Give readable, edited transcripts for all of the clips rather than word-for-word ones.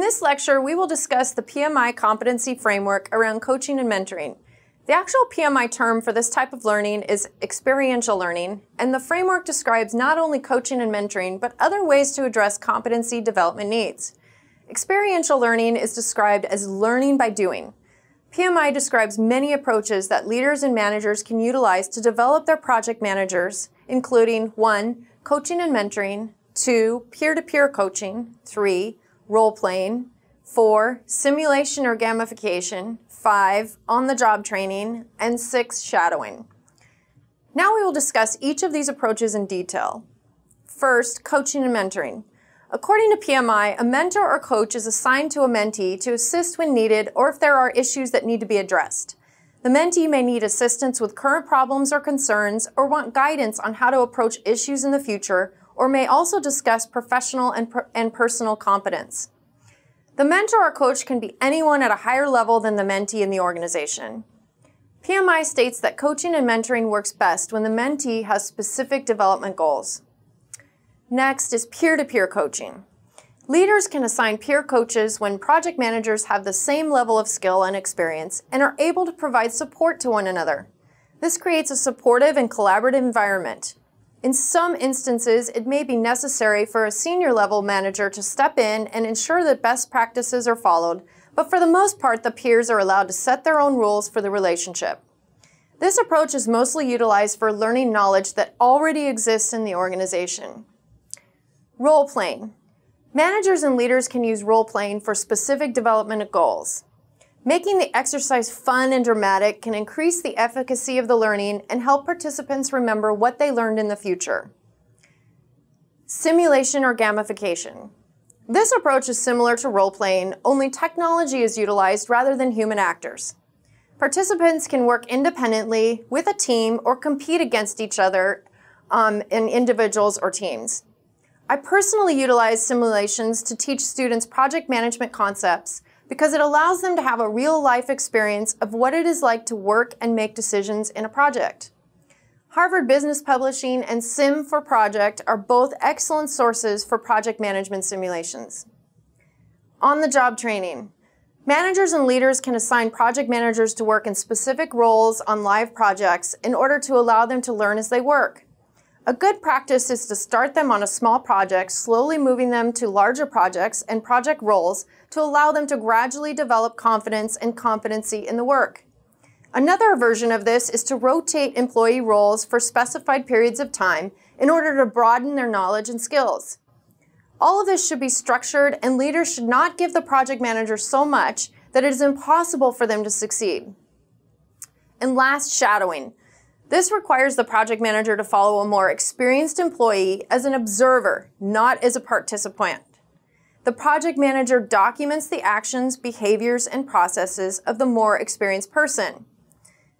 this lecture, we will discuss the PMI competency framework around coaching and mentoring. The actual PMI term for this type of learning is experiential learning, and the framework describes not only coaching and mentoring, but other ways to address competency development needs. Experiential learning is described as learning by doing. PMI describes many approaches that leaders and managers can utilize to develop their project managers, including 1. Coaching and mentoring, 2. Peer-to-peer coaching, 3. Role-playing, 4. Simulation or gamification, 5. On-the-job training, and 6. Shadowing. Now we will discuss each of these approaches in detail. First, coaching and mentoring. According to PMI, a mentor or coach is assigned to a mentee to assist when needed or if there are issues that need to be addressed. The mentee may need assistance with current problems or concerns or want guidance on how to approach issues in the future, or may also discuss professional and personal competence. The mentor or coach can be anyone at a higher level than the mentee in the organization. PMI states that coaching and mentoring works best when the mentee has specific development goals. Next is peer-to-peer coaching. Leaders can assign peer coaches when project managers have the same level of skill and experience and are able to provide support to one another. This creates a supportive and collaborative environment. In some instances, it may be necessary for a senior level manager to step in and ensure that best practices are followed, but for the most part, the peers are allowed to set their own rules for the relationship. This approach is mostly utilized for learning knowledge that already exists in the organization. Role-playing. Managers and leaders can use role-playing for specific development goals. Making the exercise fun and dramatic can increase the efficacy of the learning and help participants remember what they learned in the future. Simulation or gamification. This approach is similar to role-playing, only technology is utilized rather than human actors. Participants can work independently, with a team, or compete against each other in individuals or teams. I personally utilize simulations to teach students project management concepts because it allows them to have a real-life experience of what it is like to work and make decisions in a project. Harvard Business Publishing and Sim4Project are both excellent sources for project management simulations. On-the-job training. Managers and leaders can assign project managers to work in specific roles on live projects in order to allow them to learn as they work. A good practice is to start them on a small project, slowly moving them to larger projects and project roles to allow them to gradually develop confidence and competency in the work. Another version of this is to rotate employee roles for specified periods of time in order to broaden their knowledge and skills. All of this should be structured, and leaders should not give the project manager so much that it is impossible for them to succeed. And last, shadowing. This requires the project manager to follow a more experienced employee as an observer, not as a participant. The project manager documents the actions, behaviors, and processes of the more experienced person.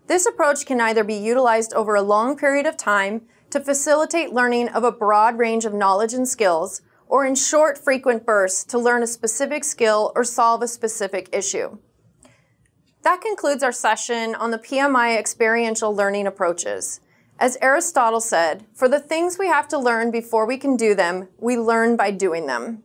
This approach can either be utilized over a long period of time to facilitate learning of a broad range of knowledge and skills, or in short, frequent bursts to learn a specific skill or solve a specific issue. That concludes our session on the PMI experiential learning approaches. As Aristotle said, for the things we have to learn before we can do them, we learn by doing them.